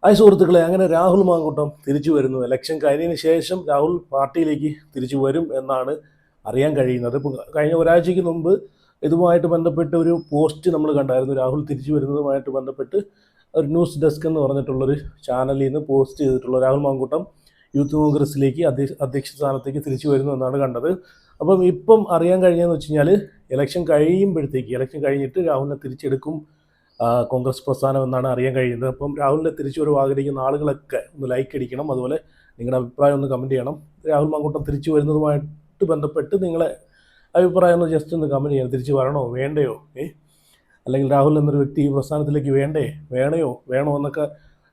Hi സുഹൃത്തുക്കളെ, അങ്ങനെ രാഹുൽ മാങ്കൂട്ടം തിരിച്ചു വരുന്നു. ഇലക്ഷൻ കഴിഞ്ഞതിന് ശേഷം രാഹുൽ പാർട്ടിയിലേക്ക് തിരിച്ചു വരും എന്നാണ് അറിയാൻ കഴിയുന്നത്. ഇപ്പോൾ കഴിഞ്ഞ ഒരാഴ്ചയ്ക്ക് മുമ്പ് ഇതുമായിട്ട് ബന്ധപ്പെട്ട് ഒരു പോസ്റ്റ് നമ്മൾ കണ്ടായിരുന്നു. രാഹുൽ തിരിച്ചു വരുന്നതുമായിട്ട് ബന്ധപ്പെട്ട് ഒരു ന്യൂസ് ഡെസ്ക് എന്ന് പറഞ്ഞിട്ടുള്ളൊരു ചാനലിൽ നിന്ന് പോസ്റ്റ് ചെയ്തിട്ടുള്ള രാഹുൽ മാങ്കൂട്ടം യൂത്ത് കോൺഗ്രസിലേക്ക് അധ്യക്ഷ സ്ഥാനത്തേക്ക് തിരിച്ചു വരുന്നു എന്നാണ് കണ്ടത്. അപ്പം ഇപ്പം അറിയാൻ കഴിഞ്ഞതെന്ന് വെച്ച് കഴിഞ്ഞാൽ ഇലക്ഷൻ കഴിഞ്ഞിട്ട് രാഹുലിനെ തിരിച്ചെടുക്കും കോൺഗ്രസ് പ്രസ്ഥാനം എന്നാണ് അറിയാൻ കഴിയുന്നത്. അപ്പം രാഹുലിനെ തിരിച്ചു വരവ് ആഗ്രഹിക്കുന്ന ആളുകളൊക്കെ ഒന്ന് ലൈക്ക് അടിക്കണം. അതുപോലെ നിങ്ങളുടെ അഭിപ്രായം ഒന്ന് കമൻറ്റ് ചെയ്യണം. രാഹുൽ മാങ്കൂട്ടം തിരിച്ചു വരുന്നതുമായിട്ട് ബന്ധപ്പെട്ട് നിങ്ങളെ അഭിപ്രായം ഒന്ന് ജസ്റ്റ് ഒന്ന് കമൻറ്റ് ചെയ്യണം. തിരിച്ചു വരണോ വേണ്ടയോ, അല്ലെങ്കിൽ രാഹുൽ എന്നൊരു വ്യക്തി ഈ പ്രസ്ഥാനത്തിലേക്ക് വേണോ എന്നൊക്കെ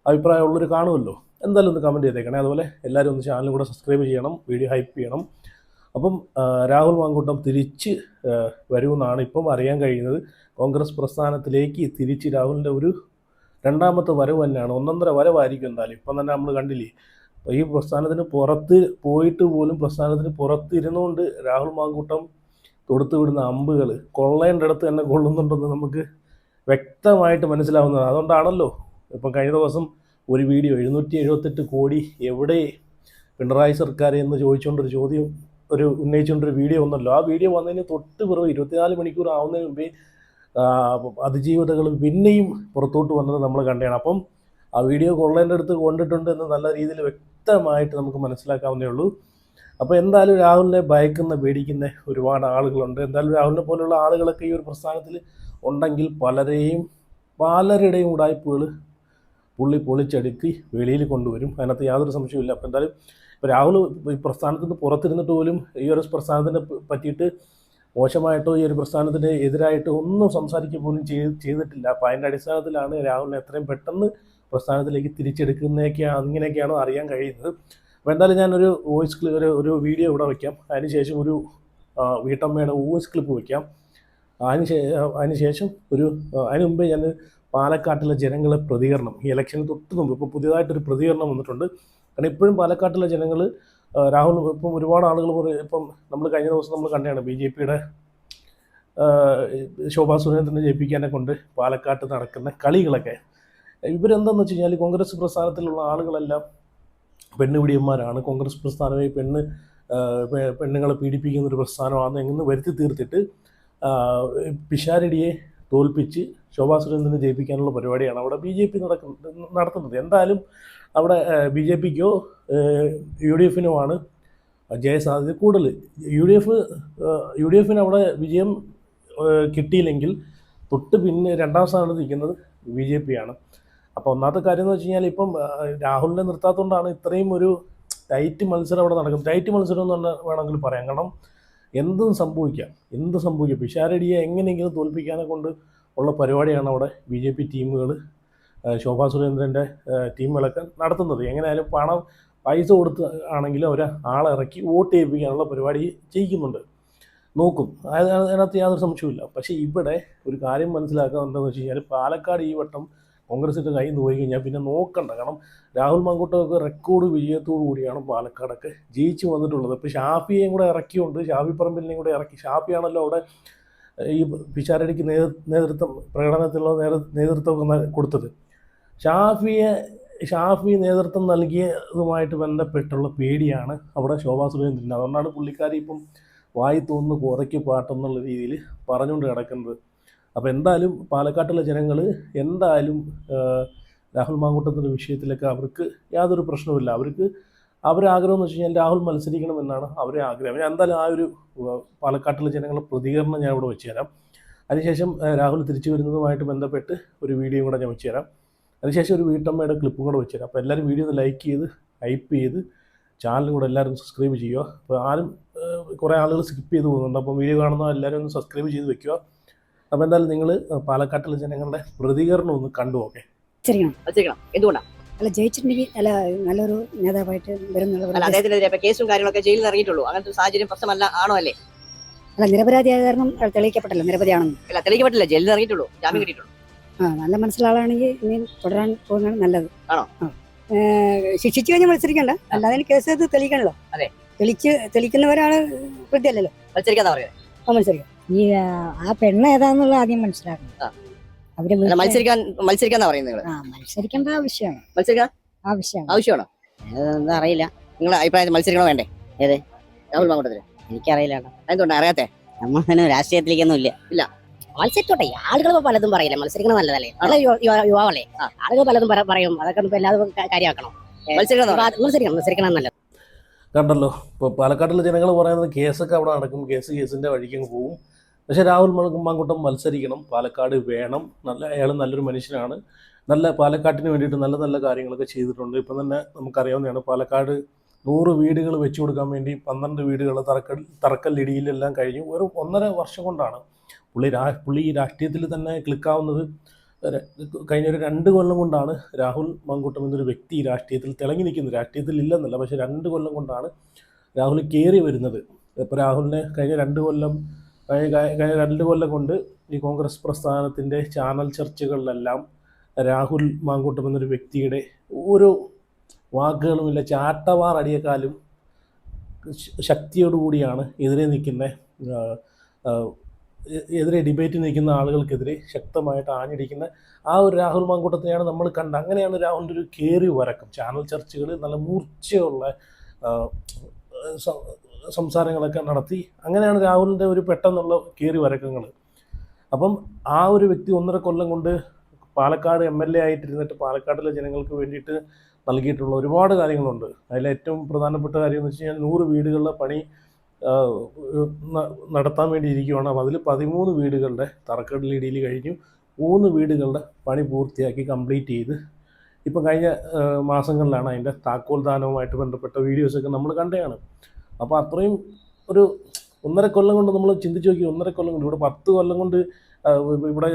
അഭിപ്രായമുള്ളവർ കാണുമല്ലോ. എന്തായാലും ഒന്ന് കമൻറ്റ് ചെയ്തേക്കണേ. അതുപോലെ എല്ലാവരും ഒന്ന് ചാനലും കൂടെ സബ്സ്ക്രൈബ് ചെയ്യണം, വീഡിയോ ഹൈപ്പ് ചെയ്യണം. അപ്പം രാഹുൽ മാങ്കൂട്ടം തിരിച്ച് വരുമെന്നാണ് ഇപ്പം അറിയാൻ കഴിയുന്നത്. കോൺഗ്രസ് പ്രസ്ഥാനത്തിലേക്ക് തിരിച്ച് രാഹുലിൻ്റെ ഒരു രണ്ടാമത്തെ വരവ് തന്നെയാണ്. ഒന്നൊന്നര വരവായിരിക്കും എന്തായാലും. ഇപ്പം തന്നെ നമ്മൾ കണ്ടില്ലേ, ഈ പ്രസ്ഥാനത്തിന് പുറത്ത് പോയിട്ട് പോലും പ്രസ്ഥാനത്തിന് പുറത്തിരുന്നുകൊണ്ട് രാഹുൽ മാങ്കൂട്ടം തൊടുത്തു വിടുന്ന അമ്പുകൾ കൊള്ളേണ്ട അടുത്ത് തന്നെ കൊള്ളുന്നുണ്ടെന്ന് നമുക്ക് വ്യക്തമായിട്ട് മനസ്സിലാവുന്നതാണ്. അതുകൊണ്ടാണല്ലോ ഇപ്പം കഴിഞ്ഞ ദിവസം ഒരു വീഡിയോ 778 കോടി എവിടെ പിണറായി സർക്കാർ എന്ന് ചോദിച്ചുകൊണ്ടൊരു ചോദ്യം ഉന്നയിച്ചുകൊണ്ടൊരു വീഡിയോ വന്നല്ലോ. ആ വീഡിയോ വന്നതിന് തൊട്ട് പിറകെ 24 മണിക്കൂർ ആവുന്നതിന് മുമ്പേ അതിജീവിതകൾ പിന്നെയും പുറത്തോട്ട് വന്നത് നമ്മൾ കണ്ടതാണ്. അപ്പം ആ വീഡിയോ കൊള്ളേണ്ട അടുത്ത് കൊണ്ടിട്ടുണ്ട് എന്ന് നല്ല രീതിയിൽ വ്യക്തമായിട്ട് നമുക്ക് മനസ്സിലാക്കാവുന്നേ ഉള്ളൂ. അപ്പോൾ എന്തായാലും രാഹുലിനെ പേടിക്കുന്ന ഒരുപാട് ആളുകളുണ്ട്. എന്തായാലും രാഹുലിനെ പോലുള്ള ആളുകളൊക്കെ ഈ ഒരു പ്രസ്ഥാനത്തിൽ ഉണ്ടെങ്കിൽ പലരുടെയും ഉടായ്പകൾ പുള്ളി പൊളിച്ചടുക്കി വെളിയിൽ കൊണ്ടുവരും. അതിനകത്ത് യാതൊരു സംശയമില്ല. അപ്പോൾ എന്തായാലും ഇപ്പോൾ രാഹുൽ ഈ പ്രസ്ഥാനത്തിന് പുറത്തിരുന്നിട്ട് പോലും ഈ ഒരു പ്രസ്ഥാനത്തിനെ പറ്റിയിട്ട് മോശമായിട്ടോ ഈ ഒരു പ്രസ്ഥാനത്തിന് എതിരായിട്ടോ ഒന്നും സംസാരിക്കുക പോലും ചെയ്തിട്ടില്ല. അപ്പോൾ അതിൻ്റെ അടിസ്ഥാനത്തിലാണ് രാഹുലിനെ എത്രയും പെട്ടെന്ന് പ്രസ്ഥാനത്തിലേക്ക് അങ്ങനെയൊക്കെയാണോ അറിയാൻ കഴിയുന്നത്. അപ്പോൾ എന്തായാലും ഞാനൊരു ഒരു വീഡിയോ ഇവിടെ വയ്ക്കാം. അതിനുശേഷം ഒരു വീട്ടമ്മയുടെ വോയിസ് ക്ലിപ്പ് വയ്ക്കാം. അതിനുശേഷം അതിന് മുമ്പേ ഞാൻ പാലക്കാട്ടിലെ ജനങ്ങളെ പ്രതികരണം, ഈ ഇലക്ഷന് തൊട്ട് മുമ്പ് ഇപ്പോൾ പുതിയതായിട്ടൊരു പ്രതികരണം വന്നിട്ടുണ്ട്. കാരണം ഇപ്പോഴും പാലക്കാട്ടിലെ ജനങ്ങൾ രാഹുൽ ഇപ്പം ഒരുപാട് ആളുകൾ ഇപ്പം നമ്മൾ കഴിഞ്ഞ ദിവസം നമ്മൾ കണ്ടതാണ് BJPയുടെ ശോഭാ സുരേന്ദ്രനെ ജയിപ്പിക്കാനെ കൊണ്ട് പാലക്കാട്ട് നടക്കുന്ന കളികളൊക്കെ. ഇവരെന്താണെന്ന് വെച്ച് കഴിഞ്ഞാൽ കോൺഗ്രസ് പ്രസ്ഥാനത്തിലുള്ള ആളുകളെല്ലാം പെണ്ണുപിടിയന്മാരാണ്, കോൺഗ്രസ് പ്രസ്ഥാനമായി പെണ്ണുങ്ങളെ പീഡിപ്പിക്കുന്ന ഒരു പ്രസ്ഥാനമാണ് എന്ന് വരുത്തി തീർത്തിട്ട് പിഷാരടിയെ തോൽപ്പിച്ച് ശോഭാ സുരേന്ദ്രനെ ജയിപ്പിക്കാനുള്ള പരിപാടിയാണ് അവിടെ BJP നടത്തുന്നത്. എന്തായാലും അവിടെ BJPക്കോ UDFനോ ആണ് ജയസാധ്യത കൂടുതൽ. UDFന് അവിടെ വിജയം കിട്ടിയില്ലെങ്കിൽ തൊട്ട് പിന്നെ രണ്ടാം സ്ഥാനത്ത് നിൽക്കുന്നത് BJP ആണ്. അപ്പോൾ ഒന്നാമത്തെ കാര്യം എന്ന് വെച്ച് കഴിഞ്ഞാൽ ഇപ്പം രാഹുലിനെ നിർത്താത്തതുകൊണ്ടാണ് ഇത്രയും ഒരു ടൈറ്റ് മത്സരം അവിടെ നടക്കുന്നത്. ടൈറ്റ് മത്സരം എന്ന് പറഞ്ഞാൽ വേണമെങ്കിൽ പറയാം. കാരണം എന്തും സംഭവിക്കാം. പിഷാരടിയെ എങ്ങനെയെങ്കിലും തോൽപ്പിക്കാനെ കൊണ്ട് ഉള്ള പരിപാടിയാണ് അവിടെ BJP ടീമുകൾ, ശോഭാ സുരേന്ദ്രൻ്റെ ടീമുകളൊക്കെ നടത്തുന്നത്. എങ്ങനെയായാലും പൈസ കൊടുത്ത് ആണെങ്കിലും ആളെ ഇറക്കി വോട്ട് ചെയ്യിപ്പിക്കാനുള്ള പരിപാടി ചെയ്യിക്കുന്നുണ്ട്. നോക്കും, അതിനകത്ത് യാതൊരു സംശയമില്ല. പക്ഷേ ഇവിടെ ഒരു കാര്യം മനസ്സിലാക്കുക എന്താണെന്ന് വെച്ച് കഴിഞ്ഞാൽ പാലക്കാട് ഈ വട്ടം കോൺഗ്രസിൻ്റെ കയ്യിൽ നിന്ന് പോയി കഴിഞ്ഞാൽ പിന്നെ നോക്കണ്ട. കാരണം രാഹുൽ മാങ്കൂട്ടമൊക്കെ റെക്കോർഡ് വിജയത്തോടു കൂടിയാണ് പാലക്കാടൊക്കെ ജയിച്ചു വന്നിട്ടുള്ളത്. ഇപ്പോൾ ഷാഫിയെയും കൂടെ ഇറക്കിയുണ്ട്, ഷാഫി പറമ്പിലിനെയും കൂടെ ഇറക്കി. ഷാഫിയാണല്ലോ അവിടെ ഈ പിഷാരടിക്ക് പ്രകടനത്തിലുള്ള നേതൃത്വമൊക്കെ കൊടുത്തത്. ഷാഫി നേതൃത്വം നൽകിയതുമായിട്ട് ബന്ധപ്പെട്ടുള്ള പേടിയാണ് അവിടെ ശോഭാ സുരേന്ദ്രൻ. അതുകൊണ്ടാണ് പുള്ളിക്കാരി ഇപ്പം വായി തോന്നുന്നു കുറയ്ക്ക് പാട്ടെന്നുള്ള രീതിയിൽ പറഞ്ഞുകൊണ്ട് കിടക്കുന്നത്. അപ്പോൾ എന്തായാലും പാലക്കാട്ടിലെ ജനങ്ങൾ എന്തായാലും രാഹുൽ മാങ്കൂട്ടത്തിൻ്റെ വിഷയത്തിലൊക്കെ അവർക്ക് യാതൊരു പ്രശ്നവുമില്ല. അവരാഗ്രഹം എന്ന് വെച്ച് കഴിഞ്ഞാൽ രാഹുൽ മത്സരിക്കണമെന്നാണ് അവരെ ആഗ്രഹം. ഞാൻ എന്തായാലും ആ ഒരു പാലക്കാട്ടിലെ ജനങ്ങളുടെ പ്രതികരണം ഞാൻ ഇവിടെ വെച്ച് തരാം. അതിനുശേഷം രാഹുൽ തിരിച്ചു വരുന്നതുമായിട്ട് ബന്ധപ്പെട്ട് ഒരു വീഡിയോ കൂടെ ഞാൻ വെച്ച് തരാം. അതിനുശേഷം ഒരു വീട്ടമ്മയുടെ ക്ലിപ്പും കൂടെ വെച്ച് തരാം. അപ്പോൾ എല്ലാവരും വീഡിയോ ഒന്ന് ലൈക്ക് ചെയ്ത് ഹൈപ്പ് ചെയ്ത് ചാനലും കൂടെ എല്ലാവരും സബ്സ്ക്രൈബ് ചെയ്യുക. അപ്പോൾ കുറേ ആളുകൾ സ്കിപ്പ് ചെയ്ത് പോകുന്നുണ്ട്. അപ്പോൾ വീഡിയോ കാണുന്ന എല്ലാവരും ഒന്ന് സബ്സ്ക്രൈബ് ചെയ്ത് വെക്കുക. അപ്പോൾ എന്തായാലും നിങ്ങൾ പാലക്കാട്ടിലെ ജനങ്ങളുടെ പ്രതികരണം ഒന്ന് കണ്ടു നോക്കേ. എന്തുകൊണ്ടാണ് അല്ല ജയിച്ചിട്ടുണ്ടെങ്കിൽ നല്ലൊരു നേതാവായിട്ട് വരുന്നുള്ള കേസും കാര്യങ്ങളൊക്കെ ജയിലിൽ ഇറങ്ങിയിട്ടുള്ളൂ. അങ്ങനത്തെ സാഹചര്യം പ്രശ്നമല്ല ആണോ അല്ലേ? അല്ല നിരപരാധിയായ കാരണം തെളിയിക്കപ്പെട്ടല്ലോ, നിരപരാധിയാണെന്ന്. അല്ല തെളിയിക്കപ്പെട്ടില്ല, ജയിലിൽ ഇറങ്ങിയിട്ടുള്ളൂ, ജാമ്യം കിട്ടിയിട്ടുള്ളൂ. നല്ല മനസ്സിലുള്ള ആളാണെങ്കിൽ ഇനി തുടരാൻ പോകുന്നതാണ് നല്ലത്. ആണോ? ശിക്ഷിച്ചു കഴിഞ്ഞാൽ മത്സരിക്കണ്ട, അല്ലാതെ കേസ് തെളിയിക്കണല്ലോ. അതെ, തെളിയിക്കുന്നവരാണ് പ്രതിയല്ലല്ലോ മത്സരിക്കാന്നാ പറയുന്നത്. മത്സരിക്കാം. ഈ ആ പെണ്ണ് ഏതാന്നുള്ള ആദ്യം മനസ്സിലാക്കണം. അവര് അല്ല, വീട്ടിൽ- മത്സരിക്കാന്നാ പറയുന്നത് നിങ്ങൾ? മത്സരിക്കേണ്ട ആവശ്യമാണ്. മത്സരിക്കാൻ ആവശ്യമാണ്. ആവശ്യമാണോ? എന്താ അറിയില്ല, നിങ്ങളുടെ അഭിപ്രായത്തിൽ മത്സരിക്കണോ വേണ്ടേ? ഏത്? രാഹുൽ മാങ്കൂട്ടത്തിന് എനിക്കറിയില്ല. എന്തുകൊണ്ടാ അറിയാത്തെ? നമ്മളതിന് രാഷ്ട്രീയത്തിലേക്കൊന്നും ഇല്ല. ഇല്ല. മത്സരിച്ചോട്ടെ, ആളുകൾ പലതും പറയില്ല, മത്സരിക്കണം നല്ലതല്ലേ, നല്ല യുവാവല്ലേ, ആ. ആളുകൾ പലതും പറയും, അതൊക്കെ ഇപ്പൊ എല്ലാവരും കാര്യമാക്കണം. മത്സരിക്കണം നല്ലത്. കണ്ടല്ലോ, ഇപ്പോൾ പാലക്കാട്ടിലെ ജനങ്ങൾ പറയുന്നത് കേസൊക്കെ അവിടെ നടക്കും, കേസിൻ്റെ വഴിക്കങ്ങ് പോകും. പക്ഷേ രാഹുൽ മാങ്കൂട്ടം മത്സരിക്കണം, പാലക്കാട് വേണം. അയാൾ നല്ലൊരു മനുഷ്യനാണ്, നല്ല പാലക്കാട്ടിന് വേണ്ടിയിട്ട് നല്ല നല്ല കാര്യങ്ങളൊക്കെ ചെയ്തിട്ടുണ്ട്. ഇപ്പം തന്നെ നമുക്കറിയാവുന്നതാണ്, പാലക്കാട് 100 വീടുകൾ വെച്ചു കൊടുക്കാൻ വേണ്ടി 12 വീടുകൾ തറക്കല്ലിടിയിലെല്ലാം കഴിഞ്ഞു. ഒരു 1.5 വർഷം കൊണ്ടാണ് പുള്ളി ഈ രാഷ്ട്രീയത്തിൽ തന്നെ ക്ലിക്കാവുന്നത്. കഴിഞ്ഞ ഒരു 2 കൊല്ലം കൊണ്ടാണ് രാഹുൽ മാങ്കൂട്ടം എന്നൊരു വ്യക്തി രാഷ്ട്രീയത്തിൽ തിളങ്ങി നിൽക്കുന്നത്. രാഷ്ട്രീയത്തിൽ ഇല്ലെന്നല്ല, പക്ഷേ 2 കൊല്ലം കൊണ്ടാണ് രാഹുൽ കയറി വരുന്നത്. ഇപ്പോൾ രാഹുലിനെ കഴിഞ്ഞ 2 കൊല്ലം കൊണ്ട് ഈ കോൺഗ്രസ് പ്രസ്ഥാനത്തിൻ്റെ ചാനൽ ചർച്ചകളിലെല്ലാം രാഹുൽ മാങ്കൂട്ടം എന്നൊരു വ്യക്തിയുടെ ഒരു വാക്കുകളുമില്ല, ചാട്ടവാർ അടിയേക്കാളും ശക്തിയോടുകൂടിയാണ് എതിരെ ഡിബേറ്റ് നിൽക്കുന്ന ആളുകൾക്കെതിരെ ശക്തമായിട്ട് ആഞ്ഞടിക്കുന്ന ആ ഒരു രാഹുൽ മാങ്കൂട്ടത്തെയാണ് നമ്മൾ കണ്ടത്. അങ്ങനെയാണ് രാഹുലിൻ്റെ ഒരു കയറി വരക്കം. ചാനൽ ചർച്ചകളിൽ നല്ല മൂർച്ചയുള്ള സംസാരങ്ങളൊക്കെ നടത്തി, അങ്ങനെയാണ് രാഹുലിൻ്റെ ഒരു പെട്ടെന്നുള്ള കയറി വരക്കങ്ങൾ. അപ്പം ആ ഒരു വ്യക്തി 1.5 കൊല്ലം കൊണ്ട് പാലക്കാട് MLA ആയിട്ടിരുന്നിട്ട് പാലക്കാടിലെ ജനങ്ങൾക്ക് വേണ്ടിയിട്ട് നൽകിയിട്ടുള്ള ഒരുപാട് കാര്യങ്ങളുണ്ട്. അതിലേറ്റവും പ്രധാനപ്പെട്ട കാര്യം എന്ന് വെച്ച് കഴിഞ്ഞാൽ 100 വീടുകളുടെ പണി നടത്താൻ വേണ്ടി ഇരിക്കുകയാണ്. അപ്പോൾ അതിൽ 13 വീടുകളുടെ തറക്കല്ലിടിയിൽ കഴിഞ്ഞു, 3 വീടുകളുടെ പണി പൂർത്തിയാക്കി കംപ്ലീറ്റ് ചെയ്ത് ഇപ്പം കഴിഞ്ഞ മാസങ്ങളിലാണ് അതിൻ്റെ താക്കോൽ ദാനവുമായിട്ട് ബന്ധപ്പെട്ട വീഡിയോസൊക്കെ നമ്മൾ കണ്ടതാണ്. അപ്പോൾ അത്രയും ഒരു 1.5 കൊല്ലം കൊണ്ട് നമ്മൾ ചിന്തിച്ച് നോക്കി, 1.5 കൊല്ലം കൊണ്ട് ഇവിടെ 10 കൊല്ലം കൊണ്ട് ഇവിടെ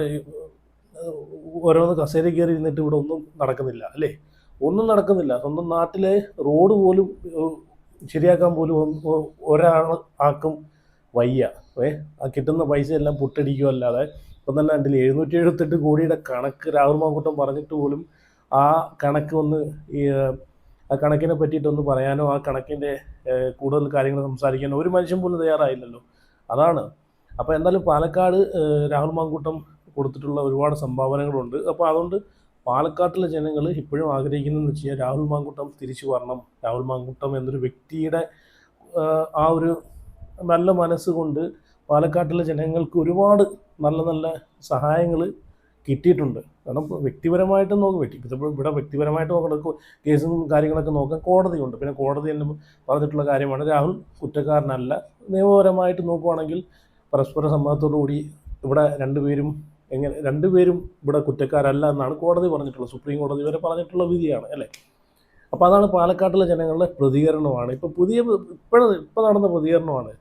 ഓരോന്ന് കസേര കയറി ഇരുന്നിട്ട് ഇവിടെ ഒന്നും നടക്കുന്നില്ല അല്ലേ, ഒന്നും നടക്കുന്നില്ല. സ്വന്തം നാട്ടിലെ റോഡ് പോലും ശരിയാക്കാൻ പോലും ഒരാൾക്കും വയ്യ. ആ കിട്ടുന്ന പൈസ എല്ലാം പുട്ടടിക്കുകയല്ലാതെ ഇപ്പം തന്നെ കണ്ടില്ല 778 കോടിയുടെ കണക്ക് രാഹുൽ മാങ്കൂട്ടം പറഞ്ഞിട്ട് പോലും ആ കണക്ക് ആ കണക്കിനെ പറ്റിയിട്ടൊന്ന് പറയാനോ ആ കണക്കിൻ്റെ കൂടുതൽ കാര്യങ്ങൾ സംസാരിക്കാനോ ഒരു മനുഷ്യൻ പോലും തയ്യാറായില്ലല്ലോ. അതാണ്. അപ്പോൾ എന്തായാലും പാലക്കാട് രാഹുൽ മാങ്കൂട്ടം കൊടുത്തിട്ടുള്ള ഒരുപാട് സംഭാവനകളുണ്ട്. അപ്പോൾ അതുകൊണ്ട് പാലക്കാട്ടിലെ ജനങ്ങൾ ഇപ്പോഴും ആഗ്രഹിക്കുന്നതെന്ന് വെച്ച് കഴിഞ്ഞാൽ രാഹുൽ മാങ്കൂട്ടം തിരിച്ചു വരണം. രാഹുൽ മാങ്കൂട്ടം എന്നൊരു വ്യക്തിയുടെ ആ ഒരു നല്ല മനസ്സുകൊണ്ട് പാലക്കാട്ടിലെ ജനങ്ങൾക്ക് ഒരുപാട് നല്ല നല്ല സഹായങ്ങൾ കിട്ടിയിട്ടുണ്ട്. കാരണം വ്യക്തിപരമായിട്ട് ഇവിടെ വ്യക്തിപരമായിട്ട് നോക്കണം, കേസും കാര്യങ്ങളൊക്കെ നോക്കാൻ കോടതിയുണ്ട്. പിന്നെ കോടതി തന്നെ പറഞ്ഞിട്ടുള്ള കാര്യമാണ് രാഹുൽ കുറ്റക്കാരനല്ല. നിയമപരമായിട്ട് നോക്കുവാണെങ്കിൽ പരസ്പര സമ്മതത്തോടുകൂടി ഇവിടെ രണ്ടുപേരും ഇവിടെ കുറ്റക്കാരല്ല എന്നാണ് കോടതി പറഞ്ഞിട്ടുള്ളത്. സുപ്രീം കോടതി വരെ പറഞ്ഞിട്ടുള്ള വിധിയാണ് അല്ലേ. അപ്പോൾ അതാണ് പാലക്കാട്ടിലെ ജനങ്ങളുടെ പ്രതികരണമാണ്. ഇപ്പോൾ നടന്ന പ്രതികരണമാണ്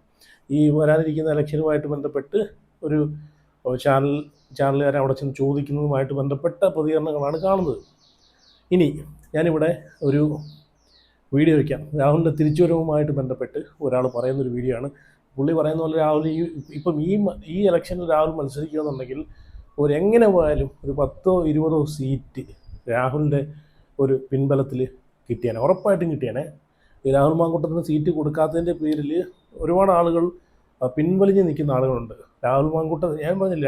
ഈ വരാനിരിക്കുന്ന ഇലക്ഷനുമായിട്ട് ബന്ധപ്പെട്ട് ഒരു ചാനലുകാരെ അവിടെ ചെന്ന് ചോദിക്കുന്നതുമായിട്ട് ബന്ധപ്പെട്ട പ്രതികരണങ്ങളാണ് കാണുന്നത്. ഇനി ഞാനിവിടെ ഒരു വീഡിയോ വയ്ക്കാം. രാഹുലിൻ്റെ തിരിച്ചുവരവുമായിട്ട് ബന്ധപ്പെട്ട് ഒരാൾ പറയുന്നൊരു വീഡിയോ ആണ്. പുള്ളി പറയുന്ന പോലെ രാഹുൽ ഇപ്പം ഈ ഇലക്ഷനിൽ രാഹുൽ മത്സരിക്കുകയെന്നുണ്ടെങ്കിൽ എങ്ങനെ പോയാലും ഒരു 10 or 20 സീറ്റ് രാഹുലിൻ്റെ ഒരു പിൻബലത്തിൽ കിട്ടിയാനെ, ഉറപ്പായിട്ടും കിട്ടിയാനെ. ഈ രാഹുൽ മാങ്കൂട്ടത്തിന് സീറ്റ് കൊടുക്കാത്തതിൻ്റെ പേരിൽ ഒരുപാട് ആളുകൾ പിൻവലിഞ്ഞ് നിൽക്കുന്ന ആളുകളുണ്ട്. രാഹുൽ മാങ്കൂട്ടം, ഞാൻ പറഞ്ഞില്ല,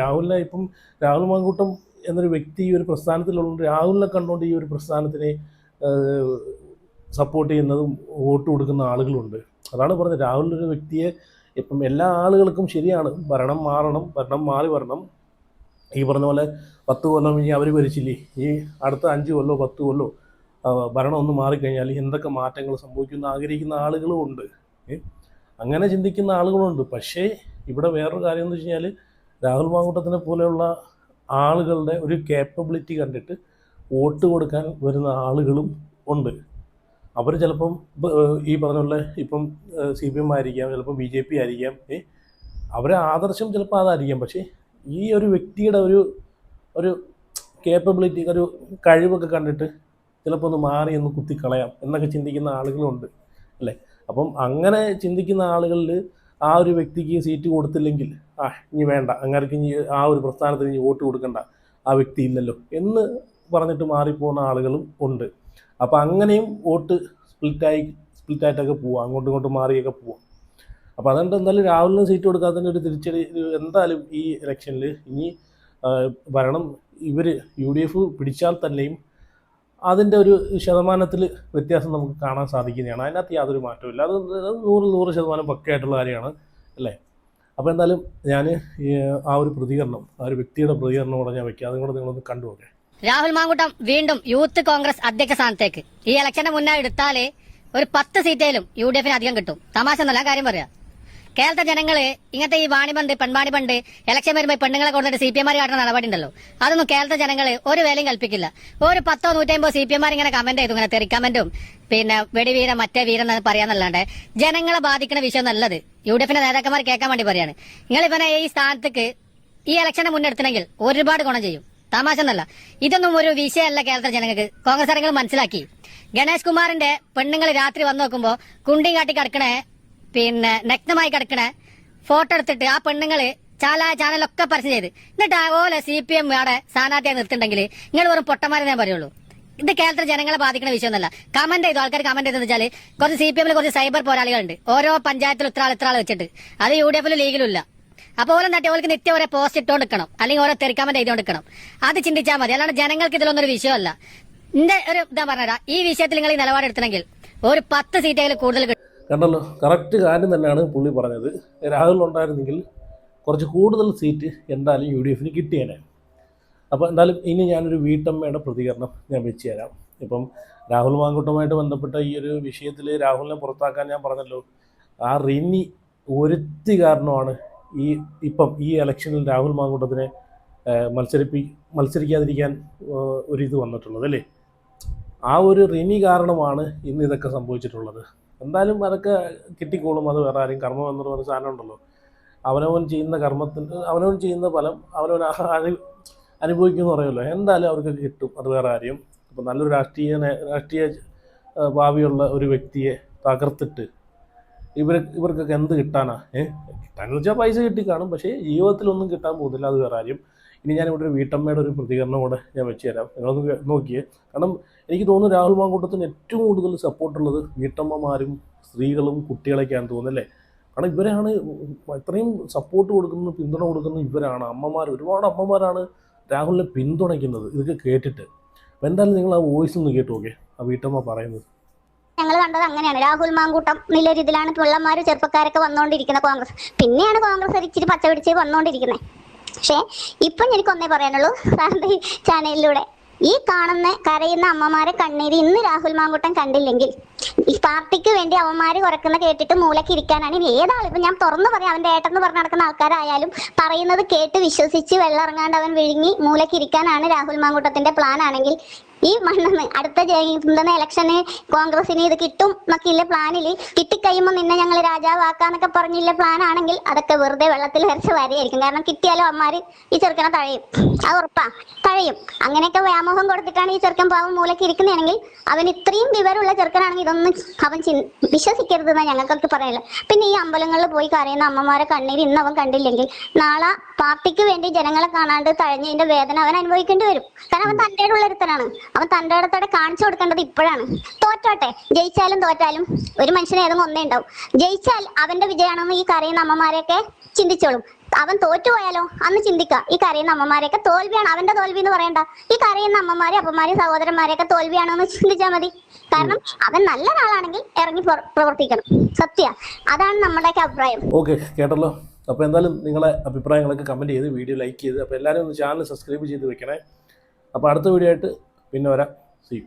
രാഹുൽ മാങ്കൂട്ടം എന്നൊരു വ്യക്തി ഈ ഒരു പ്രസ്ഥാനത്തിലുള്ളതുകൊണ്ട് രാഹുലിനെ കണ്ടുകൊണ്ട് ഈ ഒരു പ്രസ്ഥാനത്തിനെ സപ്പോർട്ട് ചെയ്യുന്നതും വോട്ട് കൊടുക്കുന്ന ആളുകളുണ്ട്. അതാണ് പറഞ്ഞത്, രാഹുലിൻ്റെ ഒരു വ്യക്തിയെ ഇപ്പം എല്ലാ ആളുകൾക്കും ശരിയാണ്, ഭരണം മാറി വരണം. ഈ പറഞ്ഞ പോലെ 10 കൊല്ലം ഇനി അവർ ഭരിച്ചില്ലേ, ഈ അടുത്ത 5 കൊല്ലോ 10 കൊല്ലോ ഭരണം ഒന്ന് മാറിക്കഴിഞ്ഞാൽ എന്തൊക്കെ മാറ്റങ്ങൾ സംഭവിക്കുമെന്ന് ആഗ്രഹിക്കുന്ന ആളുകളും ഉണ്ട്. അങ്ങനെ ചിന്തിക്കുന്ന ആളുകളുണ്ട്. പക്ഷേ ഇവിടെ വേറൊരു കാര്യം എന്ന് വെച്ച് കഴിഞ്ഞാൽ രാഹുൽ മാങ്കൂട്ടത്തിനെ പോലെയുള്ള ആളുകളുടെ ഒരു കേപ്പബിലിറ്റി കണ്ടിട്ട് വോട്ട് കൊടുക്കാൻ വരുന്ന ആളുകളും ഉണ്ട്. അവർ ചിലപ്പം ഈ പറഞ്ഞ പോലെ ഇപ്പം CPM ആയിരിക്കാം, ചിലപ്പം BJP ആയിരിക്കാം, അവരെ ആദർശം ചിലപ്പോൾ അതായിരിക്കാം. പക്ഷേ ഈ ഒരു വ്യക്തിയുടെ ഒരു കേപ്പബിലിറ്റി, ഒരു കഴിവൊക്കെ കണ്ടിട്ട് ചിലപ്പോൾ ഒന്ന് മാറി ഒന്ന് കുത്തിക്കളയാം എന്നൊക്കെ ചിന്തിക്കുന്ന ആളുകളുണ്ട് അല്ലേ. അപ്പം അങ്ങനെ ചിന്തിക്കുന്ന ആളുകളിൽ ആ ഒരു വ്യക്തിക്ക് സീറ്റ് കൊടുത്തില്ലെങ്കിൽ ഇനി വേണ്ട, അങ്ങനെയൊക്കെ ഇനി ആ ഒരു പ്രസ്ഥാനത്തിന് ഇനി വോട്ട് കൊടുക്കണ്ട, ആ വ്യക്തി ഇല്ലല്ലോ എന്ന് പറഞ്ഞിട്ട് മാറിപ്പോകുന്ന ആളുകളും ഉണ്ട്. അപ്പോൾ അങ്ങനെയും വോട്ട് സ്പ്ലിറ്റായിട്ടൊക്കെ പോവാം, അങ്ങോട്ടും ഇങ്ങോട്ടും മാറിയൊക്കെ പോവാം. അപ്പോൾ അതുകൊണ്ട് എന്തായാലും രാഹുലിന് സീറ്റ് കൊടുക്കാത്തതിൻ്റെ ഒരു തിരിച്ചടി എന്തായാലും ഈ ഇലക്ഷനിൽ ഇനി ഭരണം ഇവർ UDF പിടിച്ചാൽ തന്നെയും അതിൻ്റെ ഒരു ശതമാനത്തിൽ വ്യത്യാസം നമുക്ക് കാണാൻ സാധിക്കുന്നതാണ്. അതിനകത്ത് യാതൊരു മാറ്റമില്ല. അത് 100% പക്കയായിട്ടുള്ള കാര്യമാണ് അല്ലേ? അപ്പോൾ എന്തായാലും ഞാൻ ആ ഒരു പ്രതികരണം, ആ ഒരു വ്യക്തിയുടെ പ്രതികരണം കൂടെ ഞാൻ വെക്കാം. അതും കൂടെ നിങ്ങളൊന്ന് കണ്ടുപോകെ. രാഹുൽ മാങ്കൂട്ടം വീണ്ടും യൂത്ത് കോൺഗ്രസ് അധ്യക്ഷ സ്ഥാനത്തേക്ക് ഈ ഇലക്ഷന്റെ മുന്നേ എടുത്താല് ഒരു 10 സീറ്റേലും UDF അധികം കിട്ടും. തമാശ എന്നല്ല, കാര്യം പറയാം. കേരളത്തെ ജനങ്ങള് ഇങ്ങനത്തെ ഈ വാണിബണ്ട് പെൺവാണിബണ്ട് ഇലക്ഷൻ വരുമ്പോൾ പെണ്ണുങ്ങളെ കൊണ്ടിട്ട് CPM കാട്ടുന്ന നടപടി ഉണ്ടല്ലോ, അതൊന്നും കേരളത്തെ ജനങ്ങള് ഒരു വിലയും കൽപ്പിക്കില്ല. ഒരു 100-150 CPM ഇങ്ങനെ കമന്റ് ചെയ്തു, ഇങ്ങനെ തെറി കമന്റും പിന്നെ വെടിവീര മറ്റേ വീരം എന്ന് പറയാന്നല്ലാണ്ട് ജനങ്ങളെ ബാധിക്കുന്ന വിഷയം നല്ലത് UDF നേതാക്കന്മാർ കേൾക്കാൻ വേണ്ടി പറയാണ്. നിങ്ങൾ ഇവനെ ഈ സ്ഥാനത്തേക്ക് ഈ ഇലക്ഷനെ മുന്നെടുത്തിനെങ്കിൽ ഒരുപാട് ഗുണം ചെയ്യും. തമാശ എന്നല്ല, ഇതൊന്നും ഒരു വിഷയമല്ല കേരളത്തിലെ ജനങ്ങൾക്ക്. കോൺഗ്രസ് ആരെങ്കിലും മനസ്സിലാക്കി. ഗണേഷ് കുമാറിന്റെ പെണ്ണുങ്ങൾ രാത്രി വന്നു നോക്കുമ്പോ കുണ്ടിയും കാട്ടി കിടക്കണേ, പിന്നെ നഗ്നമായി കിടക്കണ ഫോട്ടോ എടുത്തിട്ട് ആ പെണ്ണുങ്ങള് ചാനലൊക്കെ പരസ്യം ചെയ്ത് എന്നിട്ട് അതുപോലെ CPM അവിടെ സ്ഥാനാർത്ഥിയായി നിർത്തുണ്ടെങ്കിൽ നിങ്ങൾ വെറും പൊട്ടന്മാരെ ഞാൻ പറയുള്ളൂ. ഇത് കേരളത്തിലെ ജനങ്ങളെ ബാധിക്കുന്ന വിഷയമൊന്നുമല്ല. കമന്റ് ചെയ്തു, ആൾക്കാർ കമന്റ് ചെയ്തെന്ന് വെച്ചാൽ കുറച്ച് CPM കുറച്ച് സൈബർ പോരാളികളുണ്ട്. ഓരോ പഞ്ചായത്തിലും ഇത്ര ആൾ വെച്ചിട്ട് അത് UDF ലീഗിലും ഇല്ല. അപ്പോൾ ഓരോ നട്ടി ഓർക്ക് നിത്യം ഓരോ പോസ്റ്റ് ഇട്ടുകൊണ്ടിരിക്കണം, അല്ലെങ്കിൽ ഓരോ തെറി കമന്റ് ചെയ്തുകൊണ്ടിരിക്കണം. അത് ചിന്തിച്ചാൽ മതി. അല്ലാണ്ട് ജനങ്ങൾക്ക് ഇതിലൊന്നും ഒരു വിഷയമല്ല. എന്റെ ഒരു ഇതാ പറഞ്ഞാ ഈ വിഷയത്തിൽ നിങ്ങൾ ഈ നിലപാടെടുത്തെങ്കിൽ ഒരു 10 സീറ്റെങ്കിലും കൂടുതൽ കിട്ടും. കണ്ടല്ലോ, കറക്റ്റ് കാര്യം തന്നെയാണ് പുള്ളി പറഞ്ഞത്. രാഹുൽ ഉണ്ടായിരുന്നെങ്കിൽ കുറച്ച് കൂടുതൽ സീറ്റ് എന്തായാലും UDF കിട്ടിയേനെ. അപ്പോൾ എന്തായാലും ഇനി ഞാനൊരു വീട്ടമ്മയുടെ പ്രതികരണം ഞാൻ വെച്ച് തരാം. ഇപ്പം രാഹുൽ മാങ്കൂട്ടമായിട്ട് ബന്ധപ്പെട്ട ഈ ഒരു വിഷയത്തിൽ രാഹുലിനെ പുറത്താക്കാൻ ഞാൻ പറഞ്ഞല്ലോ, ആ റിനി ഒരുത്തി കാരണമാണ് ഇപ്പം ഈ ഇലക്ഷനിൽ രാഹുൽ മാങ്കൂട്ടത്തിനെ മത്സരിക്കാതിരിക്കാൻ ഒരിത് വന്നിട്ടുള്ളത് അല്ലേ. ആ ഒരു റിനി കാരണമാണ് ഇന്ന് ഇതൊക്കെ സംഭവിച്ചിട്ടുള്ളത്. എന്തായാലും അതൊക്കെ കിട്ടിക്കോളും. അത് വേറെ ആരും കർമ്മം എന്നൊരു പറഞ്ഞ സാധനം ഉണ്ടല്ലോ, അവനവൻ ചെയ്യുന്ന കർമ്മത്തിന് അവനവൻ ചെയ്യുന്ന ഫലം അവനവൻ അനുഭവിക്കുമെന്ന് പറയുമല്ലോ. എന്തായാലും അവർക്ക് കിട്ടും, അത് വേറെ കാര്യം. ഇപ്പം നല്ലൊരു രാഷ്ട്രീയ ഭാവിയുള്ള ഒരു വ്യക്തിയെ തകർത്തിട്ട് ഇവർക്കൊക്കെ എന്ത് കിട്ടാനാ? കിട്ടാനെന്ന് വെച്ചാൽ പൈസ കിട്ടിക്കാണും, പക്ഷേ ജീവിതത്തിലൊന്നും കിട്ടാൻ പോകുന്നില്ല, അത് വേറെ കാര്യം. ഇനി ഞാനിവിടെ ഒരു വീട്ടമ്മയുടെ ഒരു പ്രതികരണം കൂടെ ഞാൻ വെച്ച് തരാം, നിങ്ങളൊന്ന് നോക്കിയേ. കാരണം എനിക്ക് തോന്നുന്നു രാഹുൽ മാങ്കൂട്ടത്തിന് ഏറ്റവും കൂടുതൽ സപ്പോർട്ടുള്ളത് വീട്ടമ്മമാരും സ്ത്രീകളും കുട്ടികളൊക്കെയാണ് തോന്നുന്നല്ലേ. കാരണം ഇവരാണ് ഇത്രയും സപ്പോർട്ട് കൊടുക്കുന്നത്, പിന്തുണ കൊടുക്കുന്നത് ഇവരാണ്. ഒരുപാട് അമ്മമാരാണ് രാഹുലിനെ പിന്തുണയ്ക്കുന്നത് ഇതൊക്കെ കേട്ടിട്ട്. അപ്പം എന്തായാലും നിങ്ങൾ ആ വോയിസ് ഒന്ന് കേട്ടു നോക്കേ, ആ വീട്ടമ്മ പറയുന്നത്. ഞങ്ങൾ കണ്ടത് അങ്ങനെയാണ്. രാഹുൽ മാങ്കൂട്ടം എന്നുള്ള രീതിയിലാണ് പിള്ളമാര് ചെറുപ്പക്കാരൊക്കെ വന്നുകൊണ്ടിരിക്കുന്നത് കോൺഗ്രസ്. പിന്നെയാണ് കോൺഗ്രസ് ഒരു ഇച്ചിരി പച്ച പിടിച്ച് വന്നുകൊണ്ടിരിക്കുന്നത്. പക്ഷേ ഇപ്പം എനിക്കൊന്നേ പറയാനുള്ളൂ, സാറിന്റെ ഈ ചാനലിലൂടെ ഈ കാണുന്ന കരയുന്ന അമ്മമാരെ കണ്ണീര് ഇന്ന് രാഹുൽ മാങ്കൂട്ടം കണ്ടില്ലെങ്കിൽ ഈ പാർട്ടിക്ക് വേണ്ടി അവന്മാര് കുറക്കുന്ന കേട്ടിട്ട് മൂലക്ക് ഇരിക്കാനാണ് ഇനി ഏതാളും. ഇപ്പൊ ഞാൻ തുറന്നു പറയാം, അവന്റെ ഏട്ടെന്ന് പറഞ്ഞ് നടക്കുന്ന ആൾക്കാരായാലും പറയുന്നത് കേട്ട് വിശ്വസിച്ച് വെള്ളമിറങ്ങാണ്ട് അവൻ വിഴുങ്ങി മൂലക്ക് ഇരിക്കാനാണ് രാഹുൽ മാങ്കൂട്ടത്തിന്റെ പ്ലാൻ ആണെങ്കിൽ ഈ മണ്ണെന്ന് അടുത്ത ഇലക്ഷന് കോൺഗ്രസിന് ഇത് കിട്ടും എന്നൊക്കെ ഇല്ല പ്ലാനില് കിട്ടിക്കഴിയുമ്പോൾ നിന്നെ ഞങ്ങൾ രാജാവാക്കാന്നൊക്കെ പറഞ്ഞില്ല പ്ലാൻ ആണെങ്കിൽ അതൊക്കെ വെറുതെ വെള്ളത്തിൽ വരച്ച വരെയായിരിക്കും. കാരണം കിട്ടിയാലും അമ്മമാര് ഈ ചെറുക്കനെ തഴയും, അത് ഉറപ്പാ, തഴയും. അങ്ങനെയൊക്കെ വ്യാമോഹം കൊടുത്തിട്ടാണ് ഈ ചെറുക്കൻ പാവം മൂലക്ക് ഇരിക്കുന്നതാണെങ്കിൽ അവൻ ഇത്രയും വിവരമുള്ള ചെറുക്കനാണെങ്കിൽ ഇതൊന്നും അവൻ വിശ്വസിക്കരുതെന്നാണ് ഞങ്ങൾക്കൊക്കെ പറയാനുള്ളത്. പിന്നെ ഈ അമ്പലങ്ങളിൽ പോയി കരയുന്ന അമ്മമാരെ കണ്ണീര് ഇന്ന് അവൻ കണ്ടില്ലെങ്കിൽ നാളെ പാർട്ടിക്ക് വേണ്ടി ജനങ്ങളെ കാണാണ്ട് തഴഞ്ഞതിന്റെ വേദന അവൻ അനുഭവിക്കേണ്ടി വരും. കാരണം അവൻ തൻ്റെ ഉള്ളൊരുത്തനാണ്. അവൻ തൻ്റെ ഇടത്തോടെ കാണിച്ചു കൊടുക്കേണ്ടത് ഇപ്പോഴാണ്. തോറ്റോട്ടെ, ജയിച്ചാലും തോറ്റാലും ഒരു മനുഷ്യന് ഏതെങ്കിലും ഒന്നേ ഉണ്ടാവും. ജയിച്ചാൽ അവന്റെ വിജയമാണെന്ന് ഈ കരയുന്ന അമ്മമാരെയൊക്കെ ചിന്തിച്ചോളും. അവൻ തോറ്റുപോയാലോ അന്ന് ചിന്തിക്കാം, ഈ കരയുന്ന അമ്മമാരെയൊക്കെ തോൽവിയാണ്, അവന്റെ തോൽവി എന്ന് പറയണ്ട, ഈ കരയുന്ന അമ്മമാരെ അപ്പന്മാരെ സഹോദരന്മാരെയൊക്കെ തോൽവിയാണോ എന്ന് ചിന്തിച്ചാൽ മതി. കാരണം അവൻ നല്ല ഒരാളാണെങ്കിൽ ഇറങ്ങി പ്രവർത്തിക്കണം. സത്യ, അതാണ് നമ്മുടെയൊക്കെ അഭിപ്രായം. ഓക്കെ, കേട്ടല്ലോ. അപ്പോൾ എന്തായാലും നിങ്ങളെ അഭിപ്രായങ്ങളൊക്കെ കമൻറ്റ് ചെയ്ത് വീഡിയോ ലൈക്ക് ചെയ്ത് അപ്പോൾ എല്ലാവരും ഒന്ന് ചാനൽ സബ്സ്ക്രൈബ് ചെയ്ത് വെക്കണേ. അപ്പോൾ അടുത്ത വീഡിയോ ആയിട്ട് പിന്നെ വരാം.